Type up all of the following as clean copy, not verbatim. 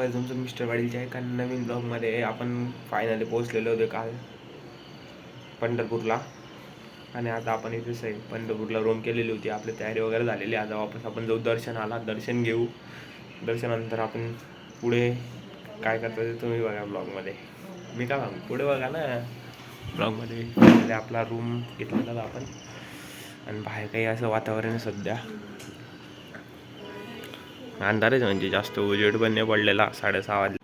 स्वागत तुमचं मिस्टर वाडीलच्या एका नवीन ब्लॉगमध्ये. आपण फायनली पोहोचलेलो होतो काल पंढरपूरला आणि आता आपण इथेच आहे. पंढरपूरला रूम केलेली होती, आपली तयारी वगैरे झालेली. आता वापस आपण जाऊ दर्शनाला, दर्शन घेऊ. दर्शनानंतर आपण पुढे काय करतो ते तुम्ही बघा ब्लॉगमध्ये. मी काय सांगू, पुढे बघा ना ब्लॉगमध्ये. आपला रूम घेतलेला आपण आणि बाहेर काही असं वातावरण आहे सध्या. अंधारच म्हणजे जास्त उजेड पण नाही पडलेला. 6:30 वाजले.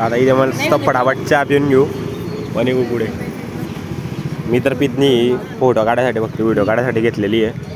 आता इथे मला फटाफट चहा पिऊन घेऊ आणि पुढे. मी तर पितनी फोटो काढायसाठी, फक्त व्हिडिओ काढायसाठी घेतलेली आहे.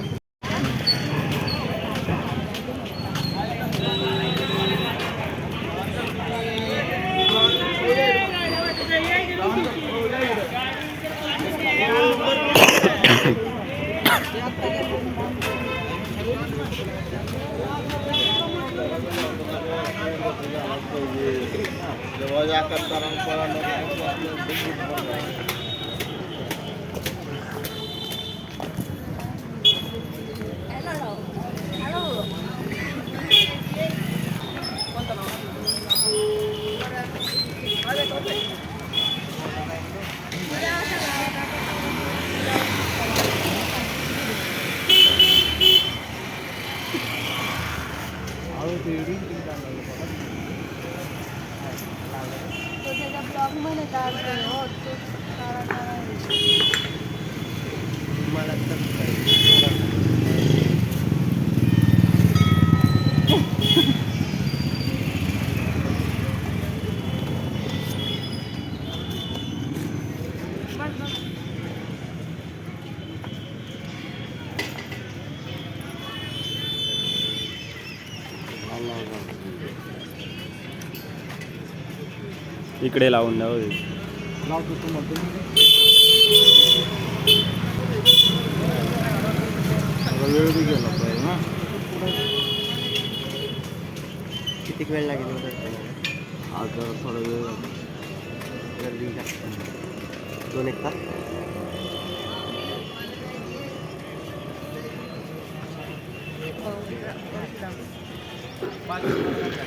इकडे लावून द्यावं. वेळ बी गेला पाहिजे ना. किती वेळ लागेल आज? थोडा वेळ गर्दी जास्त, 2-1 तास.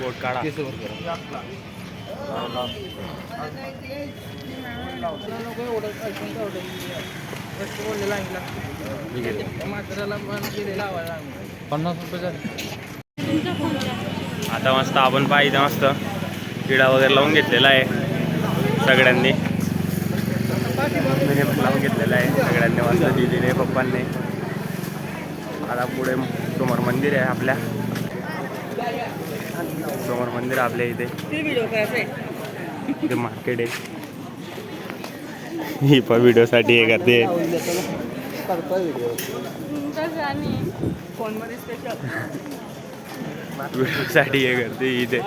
बोट काढा. आता मस्त आपण पाहिजे मस्त किडा वगैरे लावून घेतलेला आहे सगळ्यांनी. लावून घेतलेला आहे सगळ्यांनी मस्त, दीदीने पप्पांनी. आता पुढे समोर मंदिर आहे आपल्या, समोर मंदिर आपल्या इथे. ते मार्केट आहे. ही पण व्हिडिओसाठी हे करते, व्हिडिओसाठी हे करते इथे.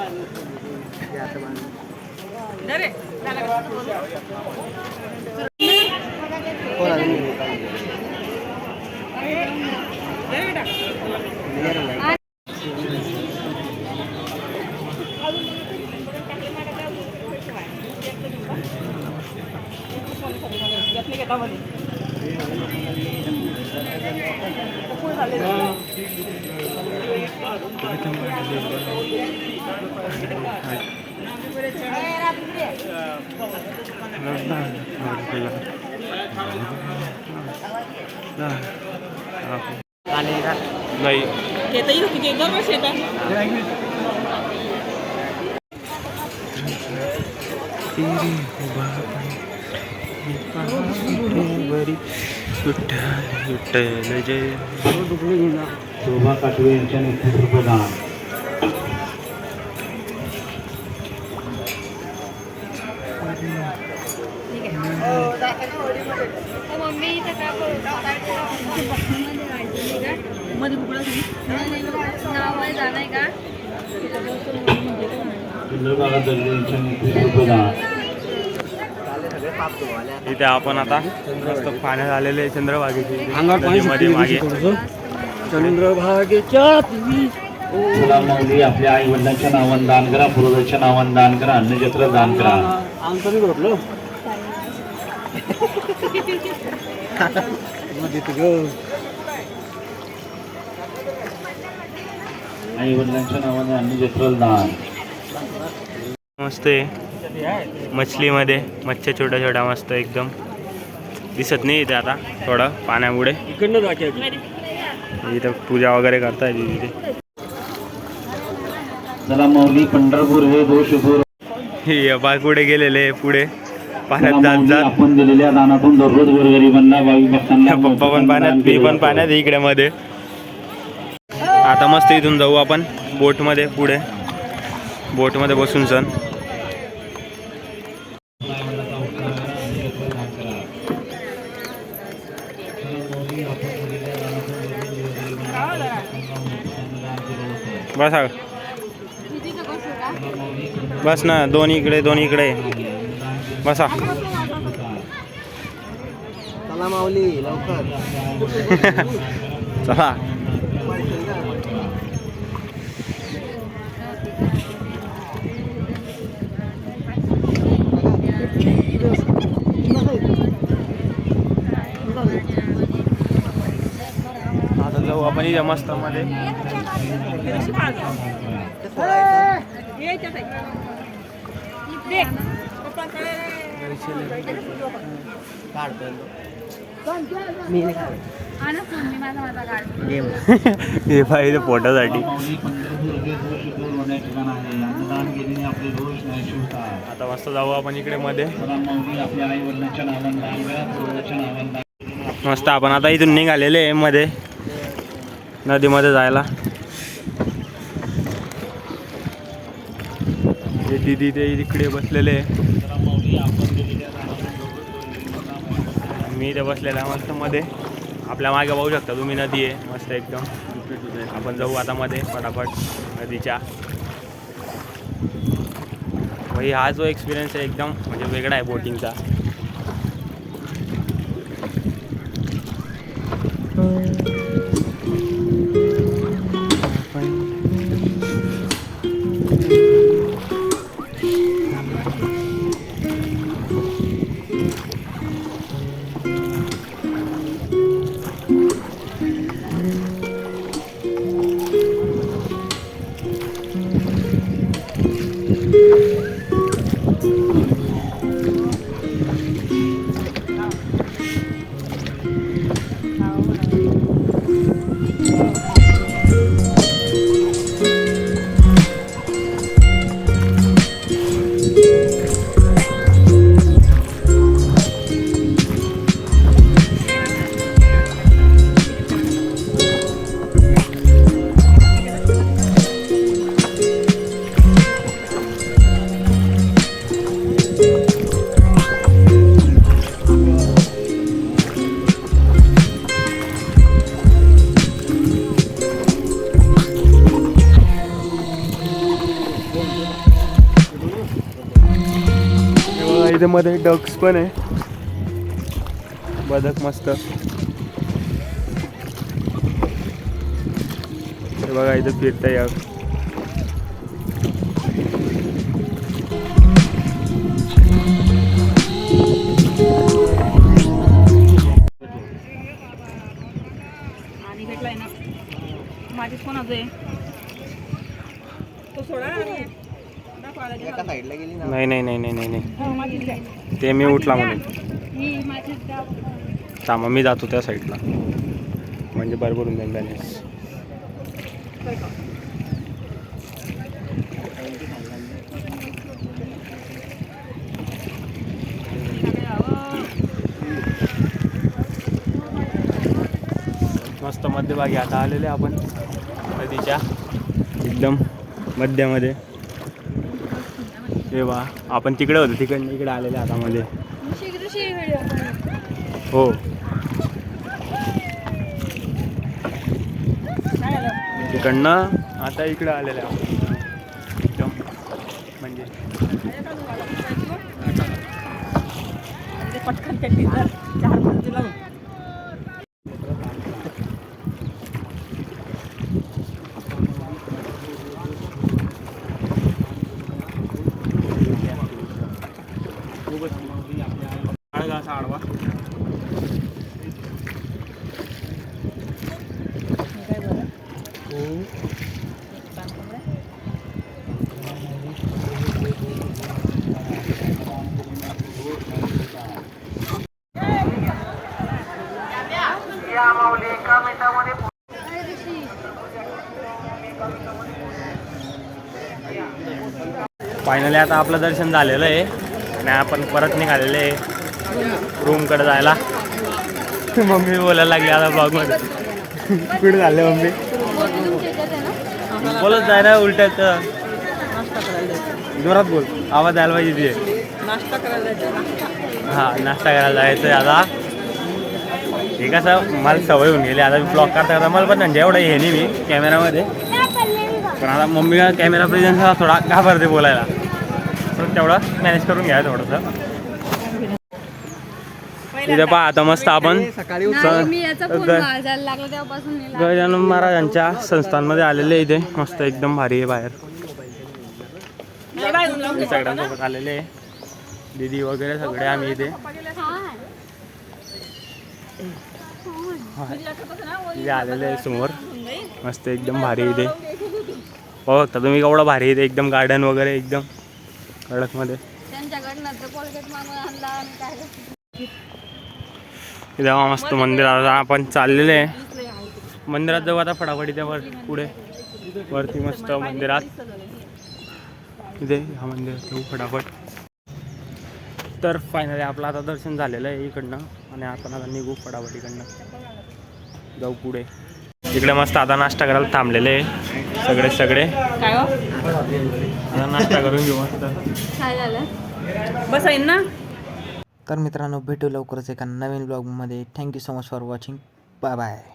नाही शोभा काटवे यांच्या नेतृत्वदान. चंद्रबाबा दर्जे यांच्या नेतृत्वदान. इथे आपण आता मस्त पाण्यात आलेले चंद्रभागेची नदीमध्ये मागे चंद्रभागेच्या चला माऊली आपल्या आई वडिलांच्या नावानं दान करा, पूर्वजांच्या नावानं दान करा, अन्नछत्र दान करा. आमचं घडलं आई वडिलांच्या नावानं अन्नछत्र दान. मस्त आहे मछलीमध्ये मच्छ्या छोट्या छोट्या मस्त एकदम दिसत नाही इथे आता थोडं पाण्यामुळे. इकडनं जायचं इथं पूजा वगैरे करता येते तिथे. चला माऊली पंढरपूर हे दोषपूर. हे बा पुढे गेलेले पुढे पाण्यात चला जात माऊली, जात आपण दिलेल्या दानातून दररोज गोरगरिबांना भाविक भक्तांना पप्पा पण पाण्यात मी पण पाण्यात इकडे मध्ये. आता मस्त इथून जाऊ आपण बोटमध्ये पुढे बोटमध्ये बसून सण. बसा बस ना दोन इकडे बसा. चला माऊली लवकर चला आता जाऊ आपण इथे मस्त मध्ये. हे पाहिजे पोटासाठी. आता मस्त जाऊ आपण इकडे मध्ये मस्त. आपण आता इथून निघालेले मध्ये नदीमध्ये जायला. दीदी ते इकडे बसलेले मी इथे बसलेला मस्त मध्ये. आपल्या मागे बघू शकता तुम्ही नदी आहे मस्त एकदम. आपण जाऊ आता मध्ये फटाफट नदीच्या. भाई हा जो एक्सपिरियन्स आहे एकदम म्हणजे वेगळा आहे बोटिंगचा. इथे मध्ये डक्स पण आहे. बदक मस्त. हे बघा इथे फिरताय. आणि भेटलाय ना माझीच कोण आहे तो सोडा आणि एका साईडला गेली ना. नाही नाही नाही नाही नाही नाही माझीच आहे ते मी उठला म्हणून. ही माझीच गाव. थांबा मी जातो त्या साईडला म्हणजे बरोबर होऊन जाईल बॅलन्स. मस्त मध्यभागी आता आलेले आपण नदीच्या एकदम मध्यामध्ये. हे वा आपण तिकडे होतो तिकडनं इकडे आलेले आता मध्ये. हो तिकडनं आता इकडे आलेले आपण एकदम म्हणजे पटकन ते टीचर 4 मिनिटं लावून. आडवा फायनली आता आपलं दर्शन झालेलं आहे आणि आपण परत निघालेले आहे रूमकडे जायला. मम्मी बोलायला लागली आता ब्लॉगमध्ये. कुठे झाले मम्मी बोलत जाय ना उलट्याच नाश्ता करायला जायचं. जोरात बोल, आवाज यायला पाहिजे तिथे. नाश्ता करायला जायचं. नाश्ता. हां नाश्ता करायला जायचं आहे आता. हे कसं मला सवय होऊन गेली आता ब्लॉग करता करता. मला पण म्हणजे एवढं हे नाही मी कॅमेरामध्ये, पण आता मम्मी कॅमेरा प्रेझेन्सला थोडा घाबरते बोलायला, पण तेवढं मॅनेज करून घ्या थोडंसं. तिथे पहा आता मस्त आपण सकाळी मी याचा फोन वाजायला लागला तेव्हापासून नाही लागला. गजानन महाराजांच्या संस्थांमध्ये आलेले इथे मस्त एकदम भारी आहे बाहेर. सगळ्यांसोबत आलेले आहे दीदी वगैरे सगळे आम्ही इथे. इथे आलेले आहे समोर मस्त एकदम भारी इथे. हो बघता तुम्ही केवढं भारी इथे एकदम गार्डन वगैरे एकदम कडकमध्ये. त्यांच्याकडनं तर कोलगेट मागून आणला आणि काय इथे मस्त मंदिरात आपण चाललेले आहे. मंदिरात जाऊ आता फटाफट. इथे वर पुढे वरती मस्त मंदिरात इथे ह्या मंदिरात जाऊ फटाफट. तर फायनली आपलं आता दर्शन झालेलं आहे इकडनं आणि आपण आता निघू फटाफट इकडनं जाऊ पुढे. इकडे मस्त आता नाश्ता करायला थांबलेले आहे सगळे. काय हो आता नाश्ता करून घेऊ मस्त. काय झालं बस आहे ना. तर मित्रांनो भेटू लवकरच एका नवीन ब्लॉगमध्ये. Thank you so much for watching. Bye bye.